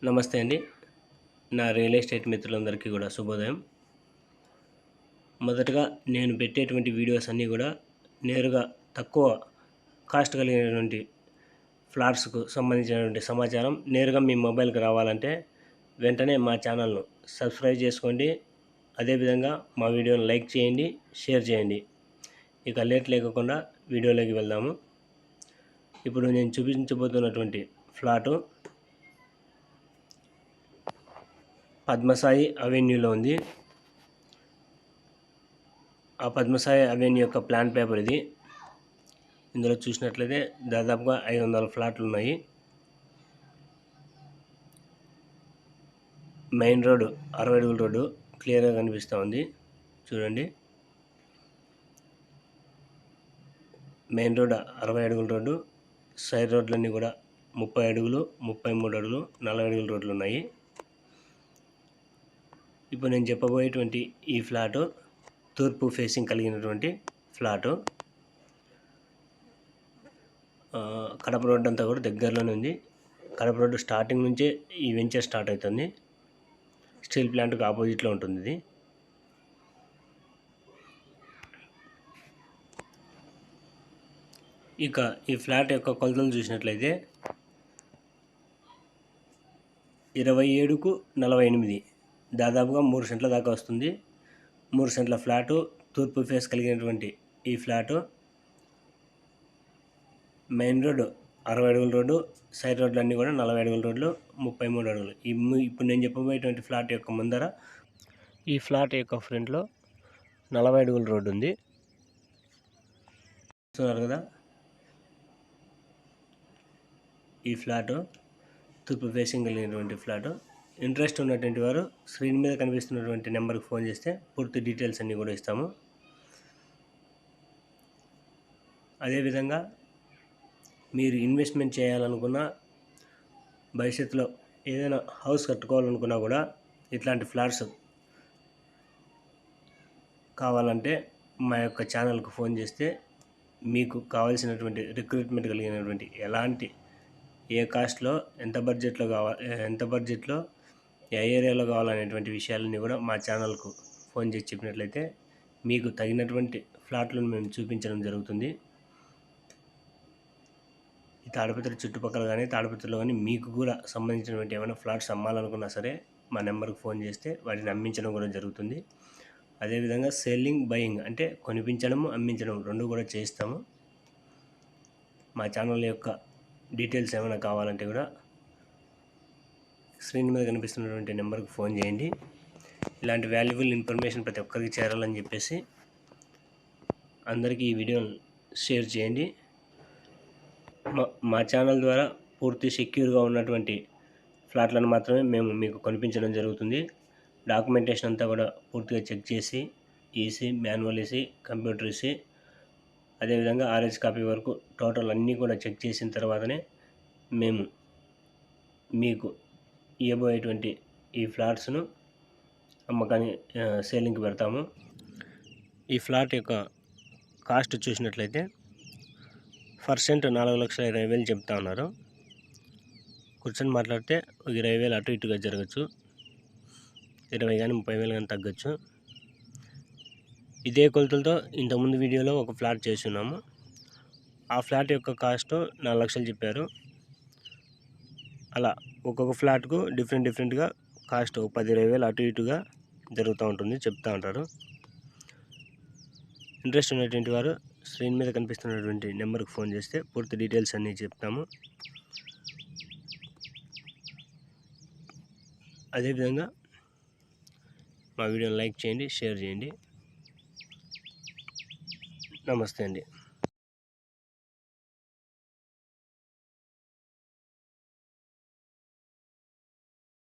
నమస్తే అండి. నా రియల్ ఎస్టేట్ మిత్రులందరికీ కూడా శుభోదయం. మొదటగా నేను పెట్టేటువంటి వీడియోస్ అన్నీ కూడా నేరుగా తక్కువ కాస్ట్ కలిగినటువంటి ఫ్లాట్స్‌కు సంబంధించినటువంటి సమాచారం నేరుగా మీ మొబైల్‌కి రావాలంటే వెంటనే మా ఛానల్‌ను సబ్స్క్రైబ్ చేసుకోండి. అదేవిధంగా మా వీడియోని లైక్ చేయండి, షేర్ చేయండి. ఇక లేట్ లేకోకుండా వీడియోలోకి వెళ్దాము. ఇప్పుడు నేను చూపించబోతున్నటువంటి ఫ్లాటు పద్మసాయి అవెన్యూలో ఉంది. ఆ పద్మసాయి అవెన్యూ యొక్క ప్లాన్ పేపర్ ఇది. ఇందులో చూసినట్లయితే దాదాపుగా 500 ఫ్లాట్లు ఉన్నాయి. మెయిన్ రోడ్డు 60 అడుగుల రోడ్డు క్లియర్గా కనిపిస్తూ ఉంది. చూడండి, మెయిన్ రోడ్ 60 అడుగుల రోడ్డు, సైడ్ రోడ్లన్నీ కూడా 30 అడుగులు, 33 అడుగులు, 40 అడుగుల రోడ్లు ఉన్నాయి. ఇప్పుడు నేను చెప్పబోయేటువంటి ఈ ఫ్లాటు తూర్పు ఫేసింగ్ కలిగినటువంటి ఫ్లాటు. కడప రోడ్డు అంతా కూడా దగ్గరలోనే ఉంది. కడప రోడ్డు స్టార్టింగ్ నుంచే ఈ వెంచర్ స్టార్ట్ అవుతుంది. స్టీల్ ప్లాంట్కి ఆపోజిట్లో ఉంటుంది ఇది. ఇక ఈ ఫ్లాట్ యొక్క కొలతలు చూసినట్లయితే 27కు 48, దాదాపుగా 3 సెంట్ల దాకా వస్తుంది. 3 సెంట్ల ఫ్లాటు, తూర్పు ఫేస్ కలిగినటువంటి ఈ ఫ్లాటు మెయిన్ రోడ్డు 60 అడుగుల రోడ్డు, సైడ్ రోడ్లు అన్నీ కూడా 40 అడుగుల రోడ్లు, 33 అడుగులు. ఇప్పుడు నేను చెప్పబోయేటువంటి ఫ్లాట్ యొక్క ముందర ఈ ఫ్లాట్ యొక్క ఫ్రంట్లో 40 అడుగుల రోడ్డు ఉంది. చూస్తున్నారు కదా, ఈ ఫ్లాటు తూర్పు ఫేసింగ్ కలిగినటువంటి ఫ్లాటు. ఇంట్రెస్ట్ ఉన్నటువంటి వారు స్క్రీన్ మీద కనిపిస్తున్నటువంటి నెంబర్కి ఫోన్ చేస్తే పూర్తి డీటెయిల్స్ అన్నీ కూడా ఇస్తాము. అదేవిధంగా మీరు ఇన్వెస్ట్మెంట్ చేయాలనుకున్నా, భవిష్యత్తులో ఏదైనా హౌస్ కట్టుకోవాలనుకున్నా కూడా ఇట్లాంటి ఫ్లాట్స్ కావాలంటే మా యొక్క ఛానల్కు ఫోన్ చేస్తే మీకు కావాల్సినటువంటి రిక్రూట్మెంట్ కలిగినటువంటి ఎలాంటి ఏ కాస్ట్లో ఎంత బడ్జెట్లో ఏ ఏరియాలో కావాలనేటువంటి విషయాలన్నీ కూడా మా ఛానల్కు ఫోన్ చేసి చెప్పినట్లయితే మీకు తగినటువంటి ఫ్లాట్లను మేము చూపించడం జరుగుతుంది. ఈ తాడిపత్రి చుట్టుపక్కల కానీ తాడిపత్రిలో కానీ మీకు కూడా సంబంధించినటువంటి ఏమైనా ఫ్లాట్స్ అమ్మాలనుకున్నా సరే మా నెంబర్కి ఫోన్ చేస్తే వాటిని అమ్మించడం కూడా జరుగుతుంది. అదేవిధంగా సెల్లింగ్, బయింగ్ అంటే కొనిపించడము, అమ్మించడం రెండు కూడా చేయిస్తాము. మా ఛానల్ యొక్క డీటెయిల్స్ ఏమైనా కావాలంటే కూడా స్క్రీన్ మీద కనిపిస్తున్నటువంటి నెంబర్కి ఫోన్ చేయండి. ఇలాంటి వాల్యుబుల్ ఇన్ఫర్మేషన్ ప్రతి ఒక్కరికి చేరాలని చెప్పేసి అందరికీ ఈ వీడియోని షేర్ చేయండి. మా ఛానల్ ద్వారా పూర్తి సెక్యూర్గా ఉన్నటువంటి ఫ్లాట్లను మాత్రమే మేము మీకు కొనిపించడం జరుగుతుంది. డాక్యుమెంటేషన్ అంతా కూడా పూర్తిగా చెక్ చేసి EC, manual EC, computer EC, అదేవిధంగా ఆర్ఎస్ కాపీ వరకు టోటల్ అన్నీ కూడా చెక్ చేసిన తర్వాతనే మేము మీకు ఇవ్వబోయేటువంటి ఈ ఫ్లాట్స్ను అమ్మకాన్ని సేలింగ్కి పెడతాము. ఈ ఫ్లాట్ యొక్క కాస్ట్ చూసినట్లయితే % 4,20,000 చెప్తా ఉన్నారు. కూర్చొని మాట్లాడితే ఒక 20,000 అటు ఇటుగా జరగచ్చు, 20 కానీ 30,000 కానీ తగ్గచ్చు. ఇదే కొలతలతో ఇంతకుముందు వీడియోలో ఒక ఫ్లాట్ చేస్తున్నాము. ఆ ఫ్లాట్ యొక్క కాస్ట్ 4 లక్షలు చెప్పారు. అలా ఒక్కొక్క ఫ్లాట్కు డిఫరెంట్గా కాస్ట్ 10,000 అటు ఇటుగా జరుగుతూ ఉంటుంది, చెప్తూ ఉంటారు. ఇంట్రెస్ట్ ఉన్నటువంటి వారు స్క్రీన్ మీద కనిపిస్తున్నటువంటి నెంబర్కి ఫోన్ చేస్తే పూర్తి డీటెయిల్స్ అన్నీ చెప్తాము. అదేవిధంగా మా వీడియోని లైక్ చేయండి, షేర్ చేయండి. నమస్తే అండి.